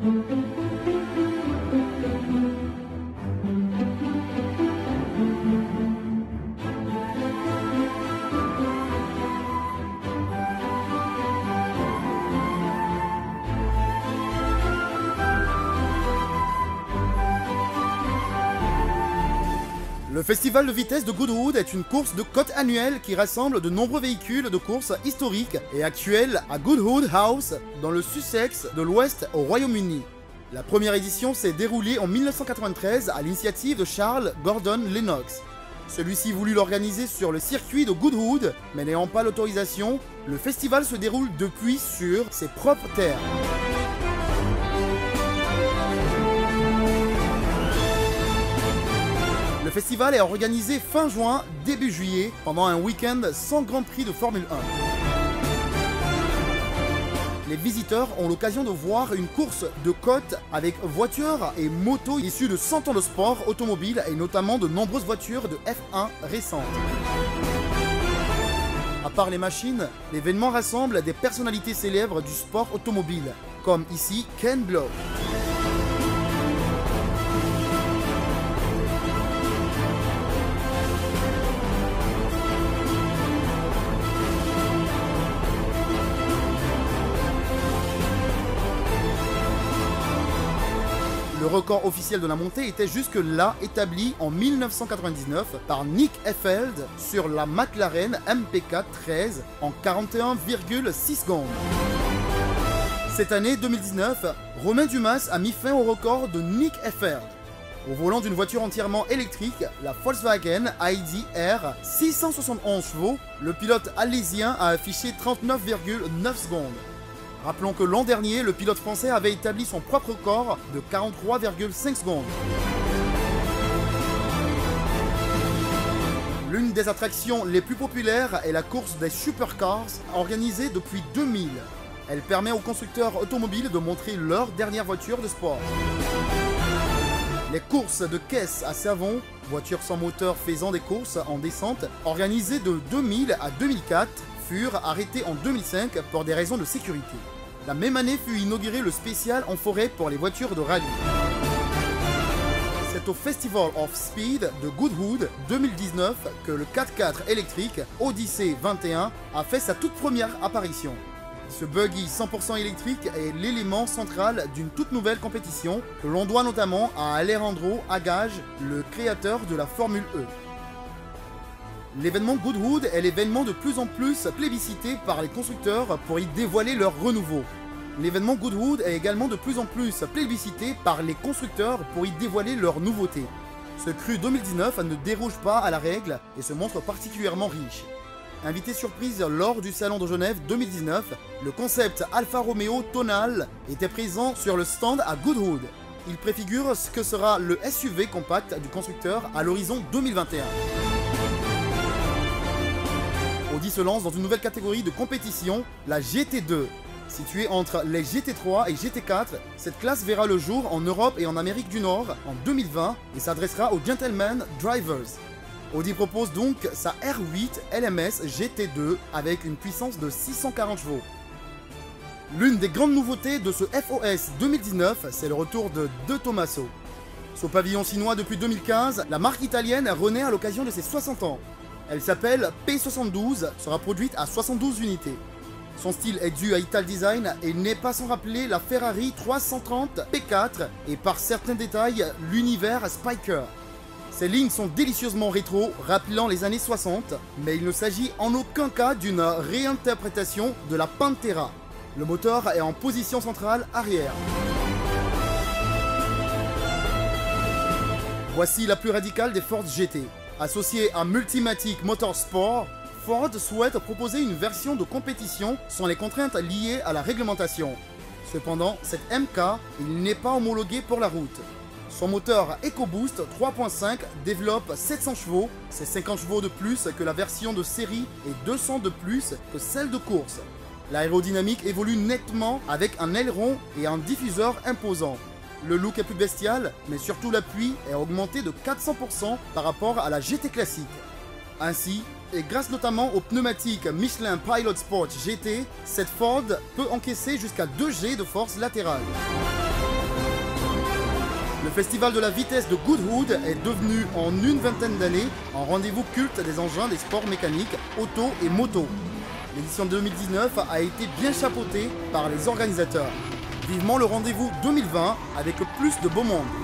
Le festival de vitesse de Goodwood est une course de côte annuelle qui rassemble de nombreux véhicules de course historiques et actuels à Goodwood House, dans le Sussex de l'Ouest au Royaume-Uni. La première édition s'est déroulée en 1993 à l'initiative de Charles Gordon Lennox. Celui-ci voulut l'organiser sur le circuit de Goodwood, mais n'ayant pas l'autorisation, le festival se déroule depuis sur ses propres terres. Le festival est organisé fin juin, début juillet, pendant un week-end sans Grand Prix de Formule 1. Les visiteurs ont l'occasion de voir une course de côte avec voitures et motos issues de 100 ans de sport automobile et notamment de nombreuses voitures de F1 récentes. À part les machines, l'événement rassemble des personnalités célèbres du sport automobile, comme ici Ken Block. Le record officiel de la montée était jusque-là établi en 1999 par Nick Heidfeld sur la McLaren MP4 13 en 41,6 secondes. Cette année 2019, Romain Dumas a mis fin au record de Nick Heidfeld. Au volant d'une voiture entièrement électrique, la Volkswagen ID R 671 chevaux, le pilote alésien a affiché 39,9 secondes. Rappelons que l'an dernier, le pilote français avait établi son propre record de 43,5 secondes. L'une des attractions les plus populaires est la course des Supercars, organisée depuis 2000. Elle permet aux constructeurs automobiles de montrer leur dernière voiture de sport. Les courses de caisse à savon, voitures sans moteur faisant des courses en descente, organisées de 2000 à 2004, furent arrêtées en 2005 pour des raisons de sécurité. La même année fut inauguré le spécial en forêt pour les voitures de rallye. C'est au Festival of Speed de Goodwood 2019 que le 4x4 électrique Odyssey 21 a fait sa toute première apparition. Ce buggy 100% électrique est l'élément central d'une toute nouvelle compétition que l'on doit notamment à Alejandro Agag, le créateur de la Formule E. L'événement Goodwood est l'événement de plus en plus plébiscité par les constructeurs pour y dévoiler leur renouveau. L'événement Goodwood est également de plus en plus plébiscité par les constructeurs pour y dévoiler leurs nouveautés. Ce cru 2019 ne déroge pas à la règle et se montre particulièrement riche. Invité surprise lors du Salon de Genève 2019, le concept Alfa Romeo Tonal était présent sur le stand à Goodwood. Il préfigure ce que sera le SUV compact du constructeur à l'horizon 2021. Audi se lance dans une nouvelle catégorie de compétition, la GT2. Située entre les GT3 et GT4, cette classe verra le jour en Europe et en Amérique du Nord en 2020 et s'adressera aux Gentleman Drivers. Audi propose donc sa R8 LMS GT2 avec une puissance de 640 chevaux. L'une des grandes nouveautés de ce FOS 2019, c'est le retour de De Tomaso. Sous pavillon chinois depuis 2015, la marque italienne renaît à l'occasion de ses 60 ans. Elle s'appelle P72, sera produite à 72 unités. Son style est dû à Italdesign et n'est pas sans rappeler la Ferrari 330 P4 et par certains détails l'univers Spiker. Ces lignes sont délicieusement rétro, rappelant les années 60, mais il ne s'agit en aucun cas d'une réinterprétation de la Pantera. Le moteur est en position centrale arrière. Voici la plus radicale des Ford GT. Associée à Multimatic Motorsport, Ford souhaite proposer une version de compétition sans les contraintes liées à la réglementation. Cependant, cette MK, il n'est pas homologué pour la route. Son moteur EcoBoost 3.5 développe 700 chevaux, c'est 50 chevaux de plus que la version de série et 200 de plus que celle de course. L'aérodynamique évolue nettement avec un aileron et un diffuseur imposant. Le look est plus bestial, mais surtout l'appui est augmenté de 400% par rapport à la GT classique. Ainsi, et grâce notamment aux pneumatiques Michelin Pilot Sport GT, cette Ford peut encaisser jusqu'à 2 G de force latérale. festival de la vitesse de Goodwood est devenu en une vingtaine d'années un rendez-vous culte des engins des sports mécaniques, auto et moto. L'édition 2019 a été bien chapeautée par les organisateurs. Vivement le rendez-vous 2020 avec plus de beau monde.